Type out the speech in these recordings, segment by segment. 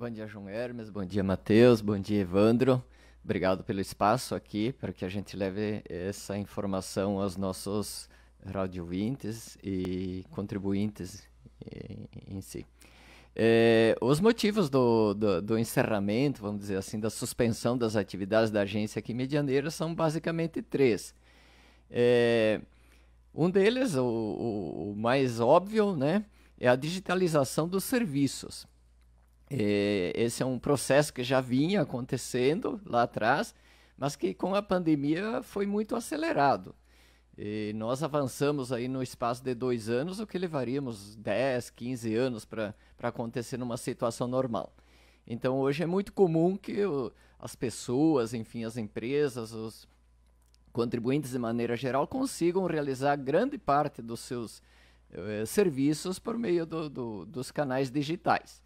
Bom dia, João Hermes, bom dia, Matheus, bom dia, Evandro. Obrigado pelo espaço aqui para que a gente leve essa informação aos nossos radiovintes e contribuintes em si. Os motivos do encerramento, vamos dizer assim, da suspensão das atividades da agência aqui em Medianeira são basicamente três. Um deles, o mais óbvio, né, é a digitalização dos serviços. Esse é um processo que já vinha acontecendo lá atrás, mas que com a pandemia foi muito acelerado. E nós avançamos aí no espaço de 2 anos, o que levaríamos 10, 15 anos para acontecer numa situação normal. Então hoje é muito comum que as pessoas, enfim, as empresas, os contribuintes de maneira geral consigam realizar grande parte dos seus serviços por meio dos canais digitais.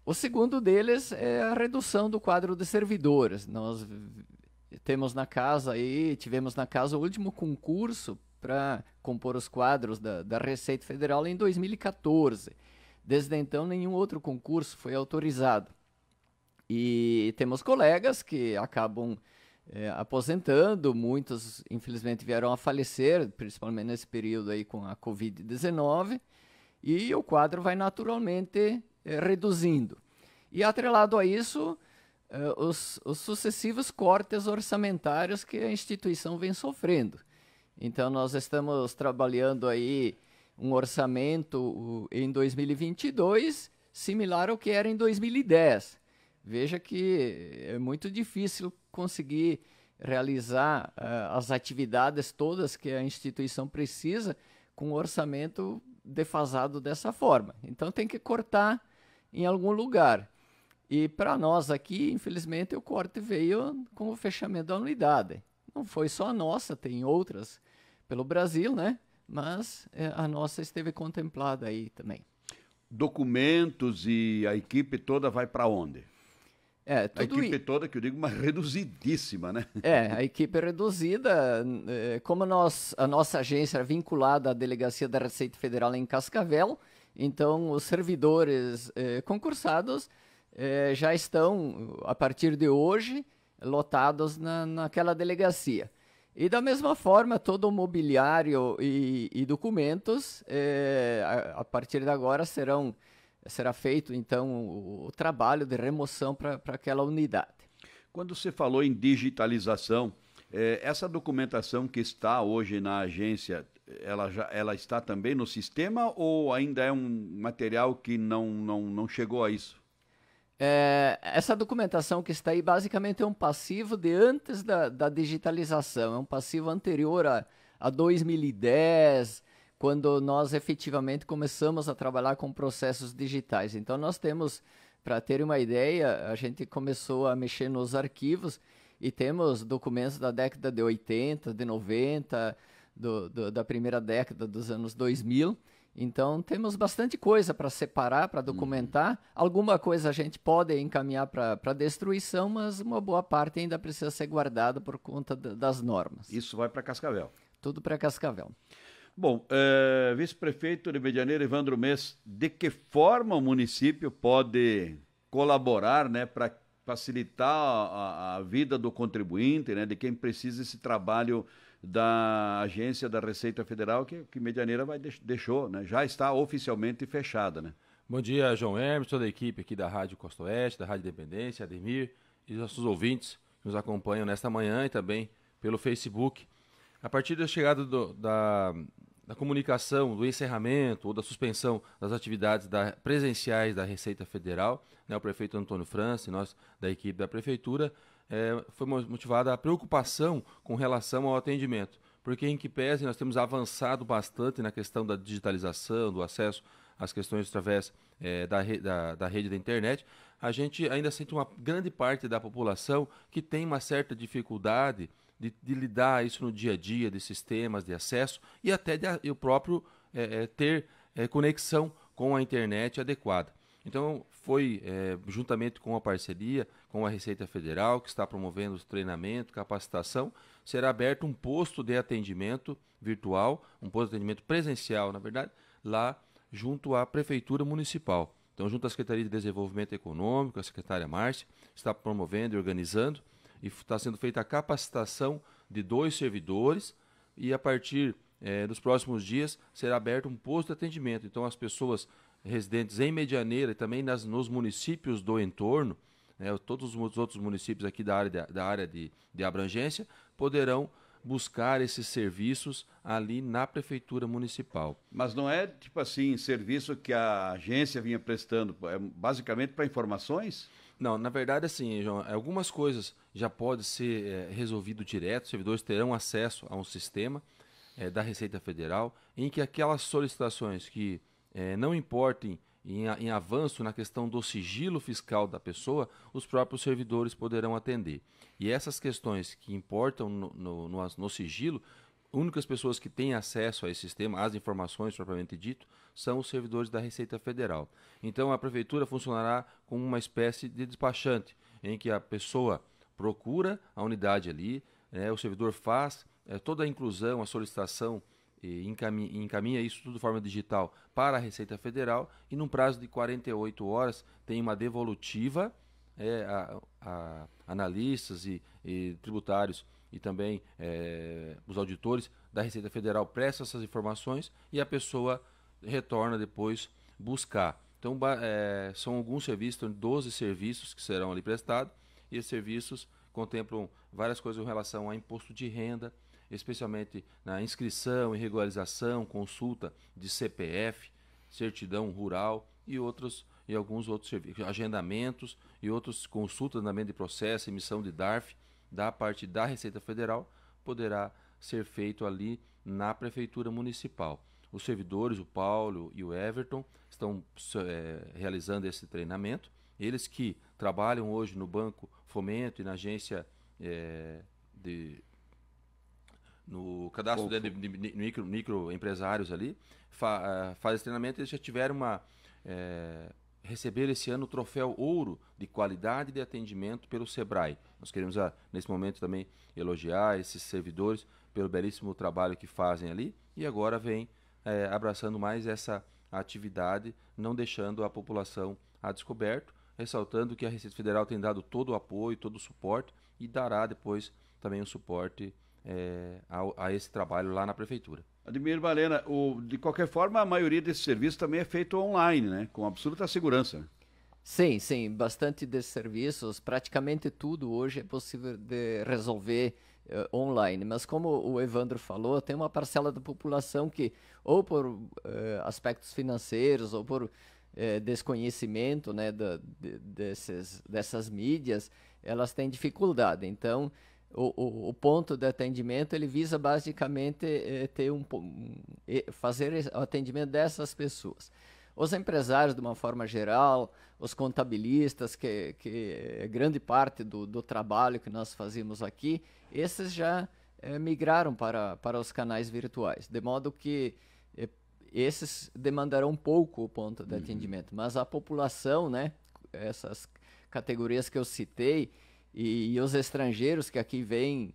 O segundo deles é a redução do quadro de servidores. Nós tivemos na casa o último concurso para compor os quadros da Receita Federal em 2014. Desde então, nenhum outro concurso foi autorizado. E temos colegas que acabam aposentando, muitos infelizmente vieram a falecer, principalmente nesse período aí com a Covid-19, e o quadro vai naturalmente reduzindo. E atrelado a isso, os sucessivos cortes orçamentários que a instituição vem sofrendo. Então nós estamos trabalhando aí um orçamento em 2022 similar ao que era em 2010. Veja que é muito difícil conseguir realizar as atividades todas que a instituição precisa com um orçamento defasado dessa forma. Então tem que cortar em algum lugar. E para nós aqui, infelizmente, o corte veio com o fechamento da unidade. Não foi só a nossa, tem outras pelo Brasil, né? Mas a nossa esteve contemplada aí também. Documentos e a equipe toda vai para onde? A equipe toda, que eu digo, mas reduzidíssima, né? A equipe é reduzida. Como a nossa agência é vinculada à Delegacia da Receita Federal em Cascavel, então os servidores concursados já estão, a partir de hoje, lotados naquela delegacia. E da mesma forma, todo o mobiliário e documentos, a partir de agora, será feito, então, o trabalho de remoção para aquela unidade. Quando você falou em digitalização, essa documentação que está hoje na agência, ela está também no sistema ou ainda é um material que não chegou a isso? Essa documentação que está aí basicamente é um passivo de antes da digitalização, é um passivo anterior a 2010, quando nós efetivamente começamos a trabalhar com processos digitais. Então nós temos, para ter uma ideia, a gente começou a mexer nos arquivos e temos documentos da década de 80, de 90, da primeira década dos anos 2000. Então temos bastante coisa para separar, para documentar. Alguma coisa a gente pode encaminhar para destruição, mas uma boa parte ainda precisa ser guardada por conta das normas. Isso vai para Cascavel? Tudo para Cascavel. Bom, vice-prefeito de Medianeira, Evandro Mess, de que forma o município pode colaborar, né, para facilitar a vida do contribuinte, né, de quem precisa esse trabalho da agência da Receita Federal, que Medianeira deixou, né, já está oficialmente fechada, né? Bom dia, João Hermes, toda a equipe aqui da Rádio Costa Oeste, da Rádio Independência, Ademir e nossos ouvintes que nos acompanham nesta manhã e também pelo Facebook. A partir da chegada da comunicação, do encerramento ou da suspensão das atividades presenciais da Receita Federal, né, o prefeito Antônio França e nós da equipe da prefeitura, foi motivada a preocupação com relação ao atendimento, porque em que pese nós temos avançado bastante na questão da digitalização, do acesso às questões através da rede da internet, a gente ainda sente uma grande parte da população que tem uma certa dificuldade de lidar isso no dia a dia, de sistemas de acesso e até o próprio ter conexão com a internet adequada. Então, foi juntamente com a parceria com a Receita Federal, que está promovendo os treinamento, capacitação, será aberto um posto de atendimento virtual, um posto de atendimento presencial, na verdade, lá junto à Prefeitura Municipal. Então, Então, junto à Secretaria de Desenvolvimento Econômico, a secretária Márcia, está promovendo e organizando, e está sendo feita a capacitação de 2 servidores, e a partir dos próximos dias será aberto um posto de atendimento. Então, as pessoas residentes em Medianeira e também nos municípios do entorno, todos os outros municípios aqui da área de abrangência, poderão buscar esses serviços ali na Prefeitura Municipal. Mas não é, tipo assim, serviço que a agência vinha prestando, é basicamente para informações? Não, na verdade, assim, João, algumas coisas já podem ser resolvido direto, os servidores terão acesso a um sistema da Receita Federal, em que aquelas solicitações que não importem em avanço na questão do sigilo fiscal da pessoa, os próprios servidores poderão atender. E essas questões que importam no sigilo, únicas pessoas que têm acesso a esse sistema, às informações propriamente dito, são os servidores da Receita Federal. Então a Prefeitura funcionará como uma espécie de despachante, em que a pessoa procura a unidade ali, o servidor faz toda a inclusão, a solicitação, e encaminha isso tudo de forma digital para a Receita Federal, e num prazo de 48 horas tem uma devolutiva, a analistas e tributários e também os auditores da Receita Federal prestam essas informações e a pessoa retorna depois buscar. Então são alguns serviços, são 12 serviços que serão ali prestados, e esses serviços contemplam várias coisas em relação a imposto de renda, especialmente na inscrição e regularização, consulta de CPF, certidão rural e alguns outros serviços, agendamentos e outras consultas, andamento de processo, emissão de DARF da parte da Receita Federal, poderá ser feito ali na Prefeitura Municipal. Os servidores, o Paulo e o Everton, estão realizando esse treinamento. Eles que trabalham hoje no Banco Fomento e na agência no cadastro de microempresários ali, faz esse treinamento. Eles já tiveram receber esse ano o troféu ouro de qualidade de atendimento pelo Sebrae. Nós queremos nesse momento também elogiar esses servidores pelo belíssimo trabalho que fazem ali, e agora vem abraçando mais essa atividade, não deixando a população a descoberto, ressaltando que a Receita Federal tem dado todo o apoio, todo o suporte, e dará depois também o suporte a esse trabalho lá na Prefeitura. Ademir Balena, de qualquer forma, a maioria desses serviços também é feito online, né? Com absoluta segurança. Sim, sim, bastante desses serviços, praticamente tudo hoje é possível de resolver online, mas como o Evandro falou, tem uma parcela da população que, ou por aspectos financeiros, ou por desconhecimento, né, dessas mídias, elas têm dificuldade. Então, o ponto de atendimento, ele visa basicamente fazer o atendimento dessas pessoas. Os empresários, de uma forma geral, os contabilistas, que é grande parte do trabalho que nós fazemos aqui, esses já migraram para os canais virtuais, de modo que esses demandarão pouco o ponto de atendimento, mas a população, né, essas categorias que eu citei, e os estrangeiros que aqui vêm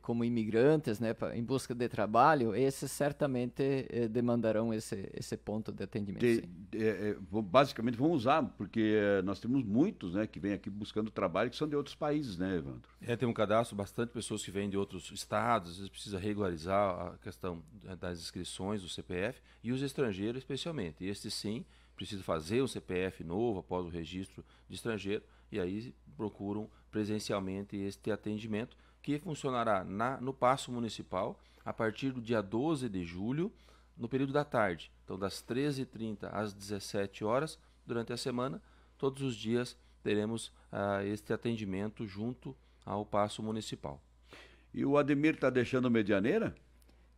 como imigrantes, né, em busca de trabalho, esses certamente demandarão esse ponto de atendimento. Basicamente vão usar, porque nós temos muitos, né, que vêm aqui buscando trabalho que são de outros países, né, Evandro? Tem um cadastro, bastante pessoas que vêm de outros estados, às vezes precisa regularizar a questão das inscrições do CPF, e os estrangeiros especialmente. E estes sim, precisam fazer um CPF novo após o registro de estrangeiro, e aí procuram presencialmente este atendimento, que funcionará no Paço Municipal a partir do dia 12 de julho, no período da tarde. Então, das 13h30 às 17 horas, durante a semana, todos os dias teremos este atendimento junto ao Paço Municipal. E o Ademir está deixando Medianeira?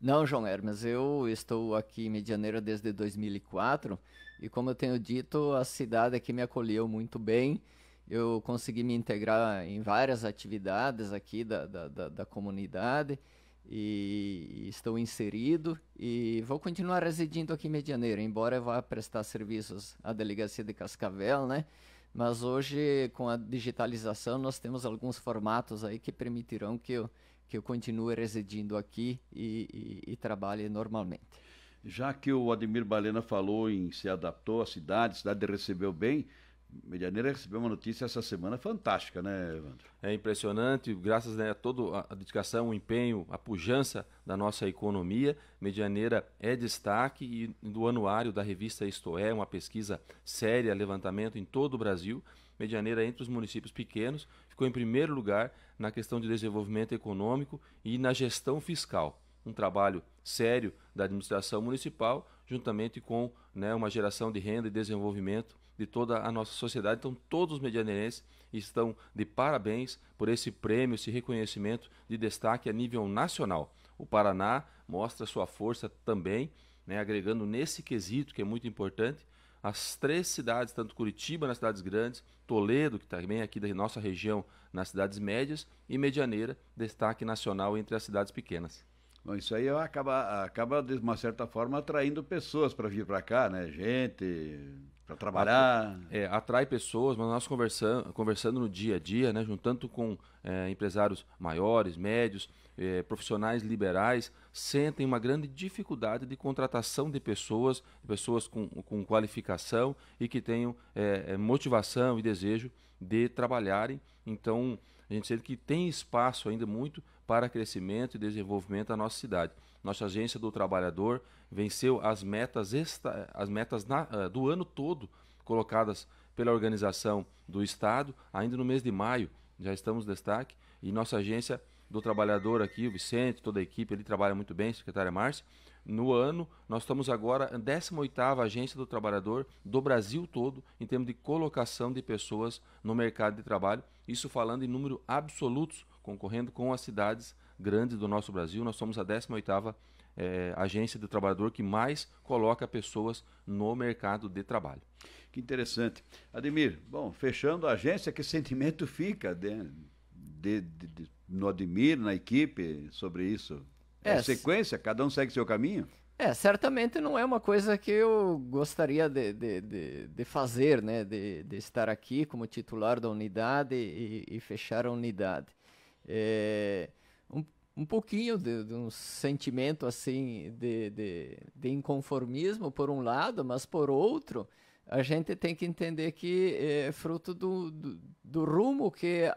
Não, João Hermes, eu estou aqui em Medianeira desde 2004 e, como eu tenho dito, a cidade aqui me acolheu muito bem. Eu consegui me integrar em várias atividades aqui da comunidade e estou inserido e vou continuar residindo aqui em Medianeira, embora eu vá prestar serviços à Delegacia de Cascavel, né? Mas hoje, com a digitalização, nós temos alguns formatos aí que permitirão que eu continue residindo aqui e trabalhe normalmente. Já que o Ademir Balena falou em se adaptou à cidade, a cidade recebeu bem, Medianeira recebeu uma notícia essa semana fantástica, né, Evandro? É impressionante, graças, né, a toda a dedicação, o empenho, a pujança da nossa economia. Medianeira é destaque e do anuário da revista Isto É, uma pesquisa séria, levantamento em todo o Brasil. Medianeira, entre os municípios pequenos, ficou em primeiro lugar na questão de desenvolvimento econômico e na gestão fiscal. Um trabalho sério da administração municipal, juntamente com, né, uma geração de renda e desenvolvimento de toda a nossa sociedade. Então, todos os medianeirenses estão de parabéns por esse prêmio, esse reconhecimento de destaque a nível nacional. O Paraná mostra sua força também, né, agregando nesse quesito, que é muito importante, as 3 cidades, tanto Curitiba nas cidades grandes, Toledo, que também é aqui da nossa região, nas cidades médias, e Medianeira, destaque nacional entre as cidades pequenas. Bom, isso aí acaba, de uma certa forma, atraindo pessoas para vir para cá, né? Gente, para trabalhar. Atrai pessoas, mas nós conversando no dia a dia, né? Juntando com empresários maiores, médios, profissionais liberais, sentem uma grande dificuldade de contratação de pessoas com qualificação e que tenham motivação e desejo de trabalharem. Então, a gente sente que tem espaço ainda muito para crescimento e desenvolvimento da nossa cidade. Nossa Agência do Trabalhador venceu as metas do ano todo colocadas pela organização do Estado, ainda no mês de maio, já estamos em destaque, e nossa Agência do Trabalhador aqui, o Vicente, toda a equipe, ele trabalha muito bem, secretária Márcia. No ano, nós estamos agora a 18ª Agência do Trabalhador do Brasil todo, em termos de colocação de pessoas no mercado de trabalho, isso falando em número absolutos, concorrendo com as cidades grandes do nosso Brasil. Nós somos a 18ª Agência do Trabalhador que mais coloca pessoas no mercado de trabalho. Que interessante. Ademir, bom, fechando a agência, que sentimento fica no Ademir, na equipe, sobre isso? É sequência? Cada um segue seu caminho? Certamente não é uma coisa que eu gostaria de fazer, né? De estar aqui como titular da unidade e fechar a unidade. Um pouquinho de um sentimento assim de inconformismo por um lado, mas por outro a gente tem que entender que é fruto do rumo que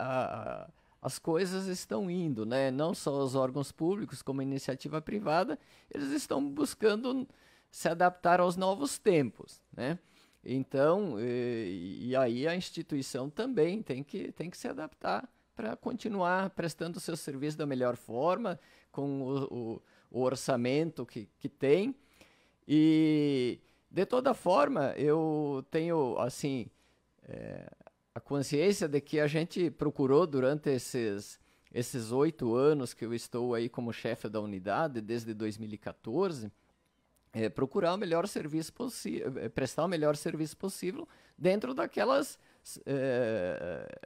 as coisas estão indo, né? Não só os órgãos públicos como a iniciativa privada, eles estão buscando se adaptar aos novos tempos, né? Então, e aí a instituição também tem que se adaptar para continuar prestando seu serviço da melhor forma, com o orçamento que tem. E, de toda forma, eu tenho, assim, a consciência de que a gente procurou durante esses 8 anos que eu estou aí como chefe da unidade, desde 2014, procurar o melhor serviço possível, prestar o melhor serviço possível dentro daquelas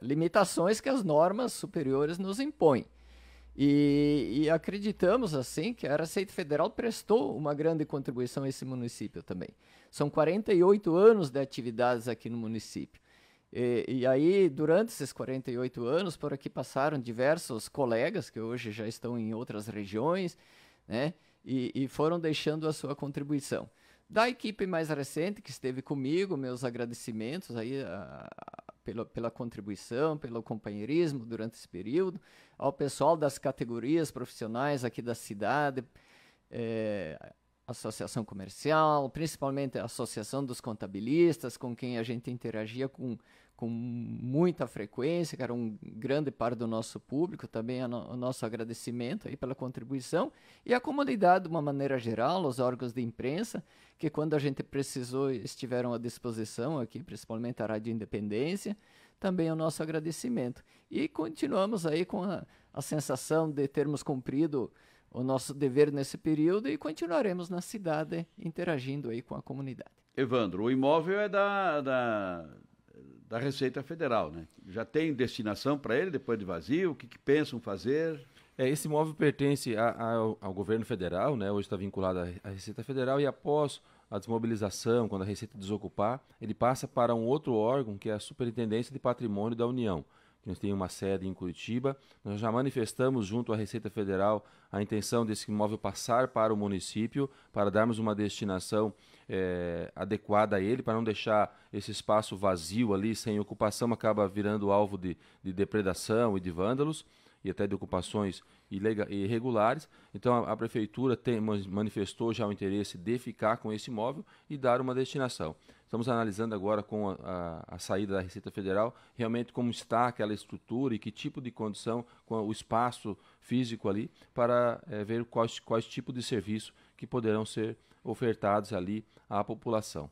limitações que as normas superiores nos impõem. E acreditamos, assim, que a Receita Federal prestou uma grande contribuição a esse município também. São 48 anos de atividades aqui no município. E aí, durante esses 48 anos, por aqui passaram diversos colegas que hoje já estão em outras regiões, né? E foram deixando a sua contribuição. Da equipe mais recente que esteve comigo, meus agradecimentos aí pela contribuição, pelo companheirismo durante esse período, ao pessoal das categorias profissionais aqui da cidade, associação comercial, principalmente a associação dos contabilistas, com quem a gente interagia com muita frequência, que era um grande parte do nosso público, também o nosso agradecimento aí pela contribuição, e a comunidade de uma maneira geral, os órgãos de imprensa, que quando a gente precisou estiveram à disposição aqui, principalmente a Rádio Independência, também o nosso agradecimento. E continuamos aí com a sensação de termos cumprido o nosso dever nesse período e continuaremos na cidade interagindo aí com a comunidade. Evandro, o imóvel é da Receita Federal, né? Já tem destinação para ele depois de vazio? O que pensam fazer? Esse imóvel pertence ao governo federal, né? Hoje está vinculado à Receita Federal e após a desmobilização, quando a Receita desocupar, ele passa para um outro órgão, que é a Superintendência de Patrimônio da União. que nós temos uma sede em Curitiba. Nós já manifestamos junto à Receita Federal a intenção desse imóvel passar para o município, para darmos uma destinação adequada a ele, para não deixar esse espaço vazio ali, sem ocupação, acaba virando alvo de depredação e de vândalos, e até de ocupações irregulares. Então a Prefeitura manifestou já o interesse de ficar com esse imóvel e dar uma destinação. Estamos analisando agora com a saída da Receita Federal, realmente como está aquela estrutura e que tipo de condição, com o espaço físico ali, para ver quais tipos de serviço que poderão ser ofertados ali à população.